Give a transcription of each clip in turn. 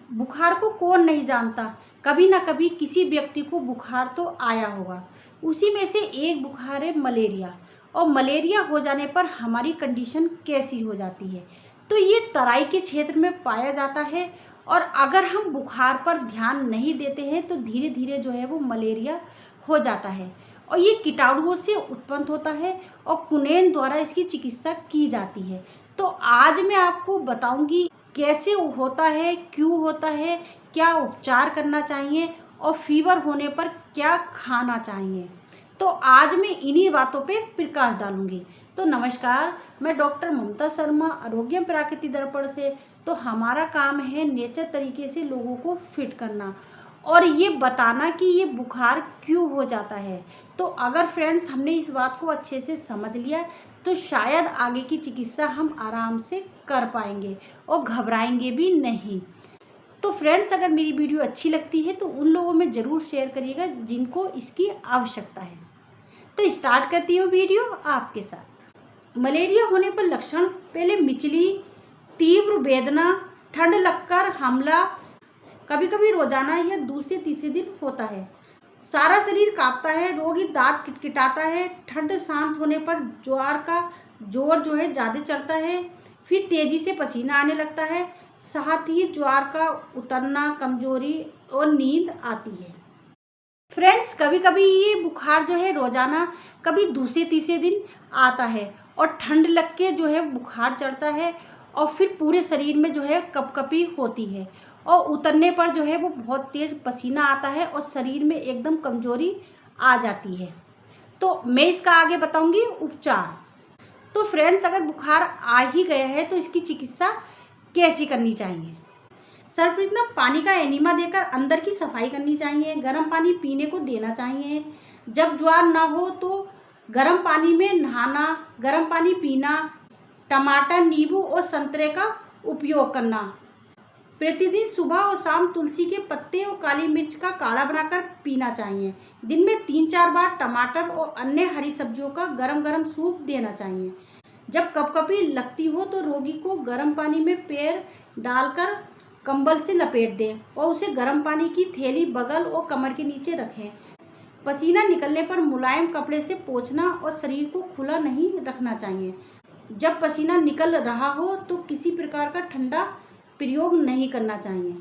बुखार को कौन नहीं जानता। कभी ना कभी किसी व्यक्ति को बुखार तो आया होगा। उसी में से एक बुखार है मलेरिया। और मलेरिया हो जाने पर हमारी कंडीशन कैसी हो जाती है। तो ये तराई के क्षेत्र में पाया जाता है और अगर हम बुखार पर ध्यान नहीं देते हैं तो धीरे धीरे जो है वो मलेरिया हो जाता है। और ये कीटाणुओं से उत्पन्न होता है और कुनैन द्वारा इसकी चिकित्सा की जाती है। तो आज मैं आपको बताऊंगी कैसे होता है, क्यों होता है, क्या उपचार करना चाहिए और फीवर होने पर क्या खाना चाहिए। तो आज मैं इन्हीं बातों पे प्रकाश डालूंगी। तो नमस्कार, मैं डॉक्टर ममता शर्मा, आरोग्य प्राकृतिक दर्पण से। तो हमारा काम है नेचर तरीके से लोगों को फिट करना और ये बताना कि ये बुखार क्यों हो जाता है। तो अगर फ्रेंड्स हमने इस बात को अच्छे से समझ लिया तो शायद आगे की चिकित्सा हम आराम से कर पाएंगे और घबराएंगे भी नहीं। तो फ्रेंड्स, अगर मेरी वीडियो अच्छी लगती है तो उन लोगों में ज़रूर शेयर करिएगा जिनको इसकी आवश्यकता है। तो स्टार्ट करती हूँ वीडियो आपके साथ। मलेरिया होने पर लक्षण पहले मिचली, तीव्र वेदना, ठंड लगकर हमला, कभी कभी रोजाना या दूसरे तीसरे दिन होता है। सारा शरीर कांपता है, रोगी दांत किटकिटाता है, ठंड शांत होने पर ज्वार का जोर जो है ज़्यादा चढ़ता है, फिर तेज़ी से पसीना आने लगता है, साथ ही ज्वार का उतरना, कमजोरी और नींद आती है। फ्रेंड्स, कभी कभी ये बुखार जो है रोजाना, कभी दूसरे तीसरे दिन आता है और ठंड लग के जो है बुखार चढ़ता है और फिर पूरे शरीर में जो है कपकपी होती है और उतरने पर जो है वो बहुत तेज़ पसीना आता है और शरीर में एकदम कमजोरी आ जाती है। तो मैं इसका आगे बताऊंगी उपचार। तो फ्रेंड्स, अगर बुखार आ ही गया है तो इसकी चिकित्सा कैसी करनी चाहिए। सर्वप्रथम पानी का एनिमा देकर अंदर की सफाई करनी चाहिए। गर्म पानी पीने को देना चाहिए। जब ज्वार ना हो तो गर्म पानी में नहाना, गर्म पानी पीना, टमाटर, नींबू और संतरे का उपयोग करना। प्रतिदिन सुबह और शाम तुलसी के पत्ते और काली मिर्च का काढ़ा बनाकर पीना चाहिए। दिन में 3-4 बार टमाटर और अन्य हरी सब्जियों का गरम गरम सूप देना चाहिए। जब कपकपी लगती हो तो रोगी को गर्म पानी में पैर डालकर कंबल से लपेट दें और उसे गर्म पानी की थैली बगल और कमर के नीचे रखें। पसीना निकलने पर मुलायम कपड़े से पोंछना और शरीर को खुला नहीं रखना चाहिए। जब पसीना निकल रहा हो तो किसी प्रकार का ठंडा प्रयोग नहीं करना चाहिए।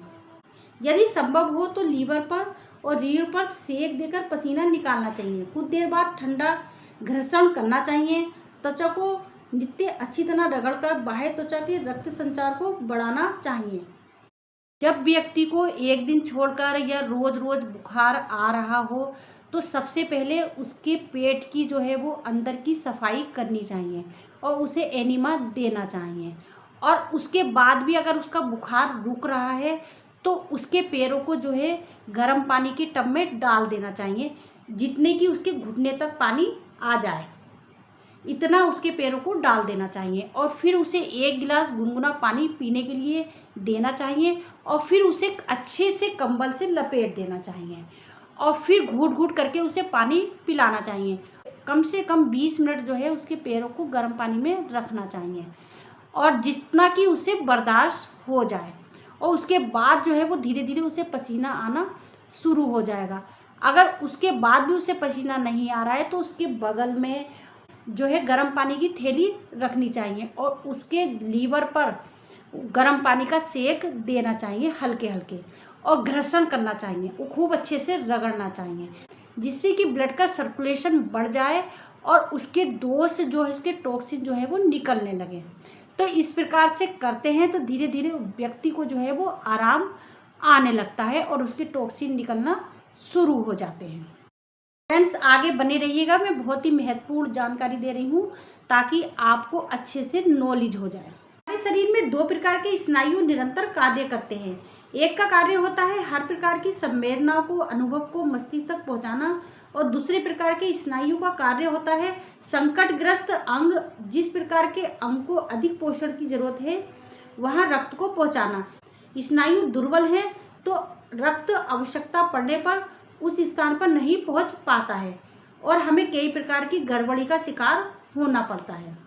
यदि संभव हो तो लीवर पर और रीढ़ पर सेक देकर पसीना निकालना चाहिए। कुछ देर बाद ठंडा घर्षण करना चाहिए। त्वचा को नित्य अच्छी तरह रगड़कर बाह्य त्वचा के रक्त संचार को बढ़ाना चाहिए। जब व्यक्ति को एक दिन छोड़कर या रोज रोज बुखार आ रहा हो तो सबसे पहले उसके पेट की जो है वो अंदर की सफाई करनी चाहिए और उसे एनिमा देना चाहिए। और उसके बाद भी अगर उसका बुखार रुक रहा है तो उसके पैरों को जो है गर्म पानी के टब में डाल देना चाहिए, जितने कि उसके घुटने तक पानी आ जाए इतना उसके पैरों को डाल देना चाहिए। और फिर उसे 1 गिलास गुनगुना पानी पीने के लिए देना चाहिए और फिर उसे अच्छे से कंबल से लपेट देना चाहिए और फिर घूट घूट करके उसे पानी पिलाना चाहिए। कम से कम 20 मिनट जो है उसके पैरों को गर्म पानी में रखना चाहिए और जितना कि उसे बर्दाश्त हो जाए। और उसके बाद जो है वो धीरे धीरे उसे पसीना आना शुरू हो जाएगा। अगर उसके बाद भी उसे पसीना नहीं आ रहा है तो उसके बगल में जो है गर्म पानी की थैली रखनी चाहिए और उसके लीवर पर गर्म पानी का सेक देना चाहिए हल्के हल्के और घर्षण करना चाहिए। वो खूब अच्छे से रगड़ना चाहिए जिससे कि ब्लड का सर्कुलेशन बढ़ जाए और उसके दोष जो है उसके टॉक्सिन जो है वो निकलने लगे। तो इस प्रकार से करते हैं तो धीरे धीरे व्यक्ति को जो है वो आराम आने लगता है और उसके टॉक्सिन निकलना शुरू हो जाते हैं। फ्रेंड्स, आगे बने रहिएगा, मैं बहुत ही महत्वपूर्ण जानकारी दे रही हूँ ताकि आपको अच्छे से नॉलेज हो जाए। हमारे शरीर में 2 प्रकार के स्नायु निरंतर कार्य करते हैं। एक का कार्य होता है हर प्रकार की संवेदनाओं को, अनुभव को मस्तिष्क तक पहुँचाना और दूसरे प्रकार के स्नायु का कार्य होता है संकटग्रस्त अंग, जिस प्रकार के अंग को अधिक पोषण की जरूरत है वहाँ रक्त को पहुँचाना। स्नायु दुर्बल है तो रक्त आवश्यकता पड़ने पर उस स्थान पर नहीं पहुंच पाता है और हमें कई प्रकार की गड़बड़ी का शिकार होना पड़ता है।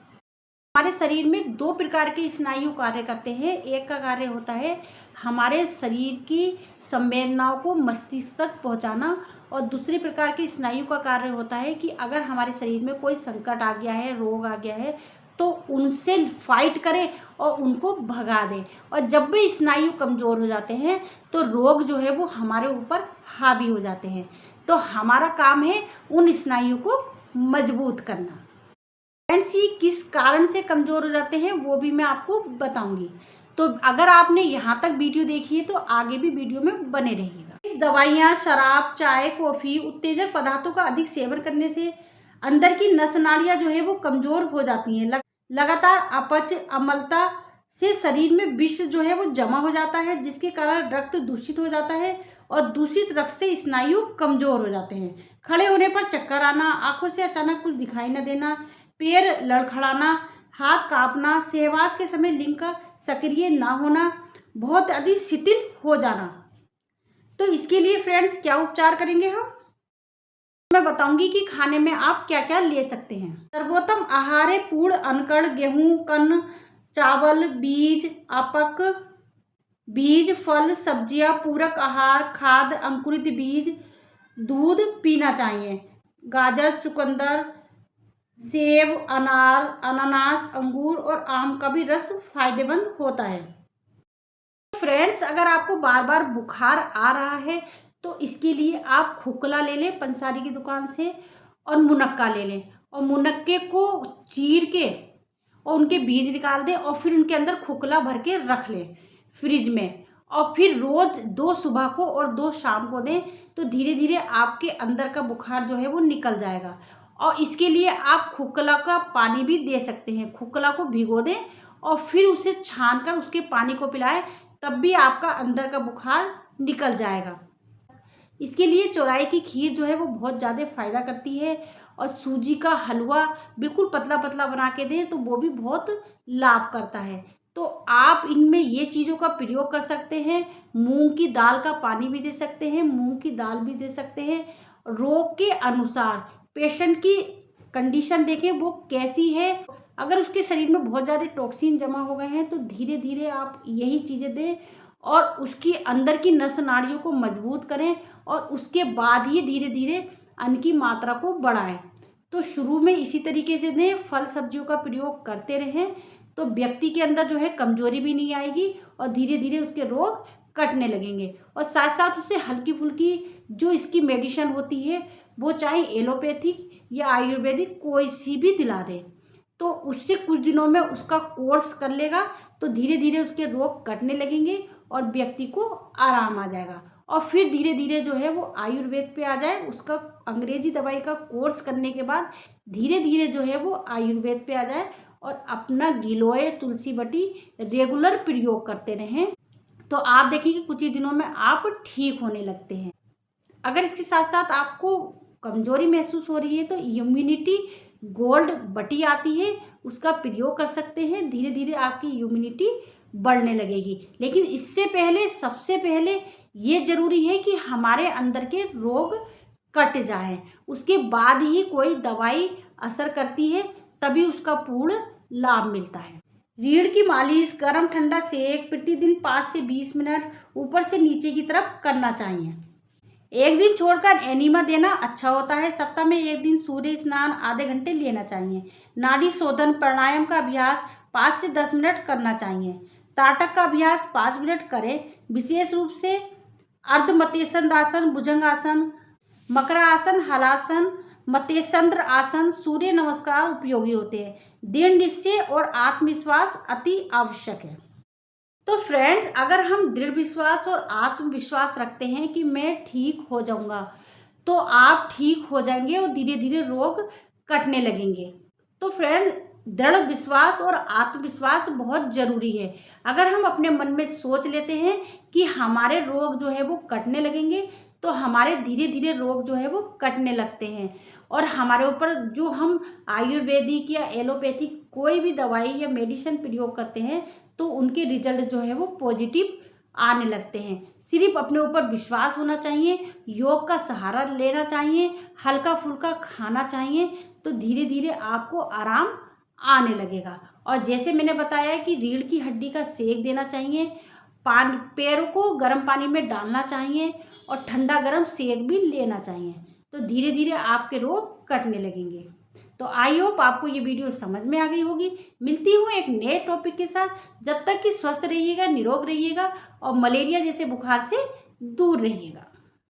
हमारे शरीर में दो प्रकार के स्नायु कार्य करते हैं। एक का कार्य होता है हमारे शरीर की संवेदनाओं को मस्तिष्क तक पहुंचाना, और दूसरे प्रकार के स्नायु का कार्य होता है कि अगर हमारे शरीर में कोई संकट आ गया है, रोग आ गया है, तो उनसे फाइट करें और उनको भगा दें। और जब भी स्नायु कमज़ोर हो जाते हैं तो रोग जो है वो हमारे ऊपर हावी हो जाते हैं। तो हमारा काम है उन स्नायु को मजबूत करना। फ्रेंड्स, ये किस कारण से कमज़ोर हो जाते हैं वो भी मैं आपको बताऊंगी। तो अगर आपने यहाँ तक वीडियो देखी है तो आगे भी वीडियो में बने रहिएगा। इस दवाइयाँ, शराब, चाय, कॉफ़ी, उत्तेजक पदार्थों का अधिक सेवन करने से अंदर की नस नाड़ियाँ जो है वो कमज़ोर हो जाती हैं। लगातार अपच, अम्लता से शरीर में विष जो है वो जमा हो जाता है, जिसके कारण रक्त दूषित हो जाता है और दूषित रक्त से स्नायु कमज़ोर हो जाते हैं। खड़े होने पर चक्कर आना, आंखों से अचानक कुछ दिखाई न देना, पैर लड़खड़ाना, हाथ कांपना, सहवास के समय लिंग का सक्रिय ना होना, बहुत अधिक शिथिल हो जाना। तो इसके लिए फ्रेंड्स क्या उपचार करेंगे हम, मैं बताऊंगी कि खाने में आप क्या क्या ले सकते हैं। सर्वोत्तम आहार है पूर्ण अनकड़ गेहूं, कन्न, चावल, बीज, अपक बीज, फल, सब्जियां, पूरक आहार, खाद्य, अंकुरित बीज, दूध पीना चाहिए। गाजर, चुकंदर, सेब, अनार, अनानास, अंगूर और आम का भी रस फायदेमंद होता है। फ्रेंड्स, अगर आपको बार बार बुखार आ रहा है तो इसके लिए आप खोखला ले लें पंसारी की दुकान से, और मुनक्का ले लें, और मुनक्के को चीर के और उनके बीज निकाल दें और फिर उनके अंदर खोखला भर के रख लें फ्रिज में, और फिर रोज़ 2 सुबह को और 2 शाम को दें। तो धीरे धीरे आपके अंदर का बुखार जो है वो निकल जाएगा। और इसके लिए आप खोखला का पानी भी दे सकते हैं। खोखला को भिगो दें और फिर उसे छान कर उसके पानी को पिलाएं, तब भी आपका अंदर का बुखार निकल जाएगा। इसके लिए चौराई की खीर जो है वो बहुत ज़्यादा फ़ायदा करती है, और सूजी का हलवा बिल्कुल पतला पतला बना के दें तो वो भी बहुत लाभ करता है। तो आप इनमें ये चीज़ों का प्रयोग कर सकते हैं। मूंग की दाल का पानी भी दे सकते हैं, मूंग की दाल भी दे सकते हैं। रोग के अनुसार पेशेंट की कंडीशन देखें वो कैसी है। अगर उसके शरीर में बहुत ज़्यादा टॉक्सिन जमा हो गए हैं तो धीरे धीरे आप यही चीज़ें दें और उसकी अंदर की नस नाड़ियों को मजबूत करें, और उसके बाद ही धीरे धीरे अन्न की मात्रा को बढ़ाएं। तो शुरू में इसी तरीके से दें, फल सब्जियों का प्रयोग करते रहें, तो व्यक्ति के अंदर जो है कमजोरी भी नहीं आएगी और धीरे धीरे उसके रोग कटने लगेंगे। और साथ साथ उसे हल्की फुल्की जो इसकी मेडिसिन होती है वो चाहे एलोपैथिक या आयुर्वेदिक कोई सी भी दिला दे, तो उससे कुछ दिनों में उसका कोर्स कर लेगा तो धीरे धीरे उसके रोग कटने लगेंगे और व्यक्ति को आराम आ जाएगा। और फिर धीरे धीरे जो है वो आयुर्वेद पे आ जाए, उसका अंग्रेजी दवाई का कोर्स करने के बाद धीरे धीरे जो है वो आयुर्वेद पे आ जाए और अपना गिलोय, तुलसी बटी रेगुलर प्रयोग करते रहें, तो आप देखिए कुछ ही दिनों में आप ठीक होने लगते हैं। अगर इसके साथ साथ आपको कमजोरी महसूस हो रही है तो इम्यूनिटी गोल्ड बटी आती है, उसका प्रयोग कर सकते हैं। धीरे धीरे आपकी इम्यूनिटी बढ़ने लगेगी। लेकिन इससे पहले सबसे पहले ये जरूरी है कि हमारे अंदर के रोग कट जाएं, उसके बाद ही कोई दवाई असर करती है, तभी उसका पूर्ण लाभ मिलता है। रीढ़ की मालिश, गर्म ठंडा सेक प्रतिदिन 5 से 20 मिनट ऊपर से नीचे की तरफ करना चाहिए। एक दिन छोड़कर एनिमा देना अच्छा होता है। सप्ताह में एक दिन सूर्य स्नान आधे घंटे लेना चाहिए। नाड़ी शोधन प्राणायाम का अभ्यास 5 से 10 मिनट करना चाहिए। ताटक का अभ्यास 5 मिनट करें। विशेष रूप से अर्धमतेशंद्रासन, भुजंगासन, मकरासन, हलासन, मतेशंद्र आसन, सूर्य नमस्कार उपयोगी होते हैं। दृढ़ निश्चय और आत्मविश्वास अति आवश्यक है। तो फ्रेंड्स, अगर हम दृढ़ विश्वास और आत्मविश्वास रखते हैं कि मैं ठीक हो जाऊंगा, तो आप ठीक हो जाएंगे और धीरे धीरे रोग कटने लगेंगे। तो फ्रेंड, दृढ़ विश्वास और आत्मविश्वास बहुत ज़रूरी है। अगर हम अपने मन में सोच लेते हैं कि हमारे रोग जो है वो कटने लगेंगे, तो हमारे धीरे धीरे रोग जो है वो कटने लगते हैं। और हमारे ऊपर जो हम आयुर्वेदिक या एलोपैथिक कोई भी दवाई या मेडिसिन प्रयोग करते हैं तो उनके रिजल्ट जो है वो पॉजिटिव आने लगते हैं। सिर्फ अपने ऊपर विश्वास होना चाहिए, योग का सहारा लेना चाहिए, हल्का फुल्का खाना चाहिए, तो धीरे धीरे आपको आराम आने लगेगा और जैसे मैंने बताया कि रीढ़ की हड्डी का सेक देना चाहिए, पैरों को गर्म पानी में डालना चाहिए और ठंडा गर्म सेक भी लेना चाहिए। तो धीरे धीरे आपके रोग कटने लगेंगे। तो आई होप आपको ये वीडियो समझ में आ गई होगी। मिलती हूँ एक नए टॉपिक के साथ। जब तक कि स्वस्थ रहिएगा, निरोग रहिएगा और मलेरिया जैसे बुखार से दूर रहिएगा।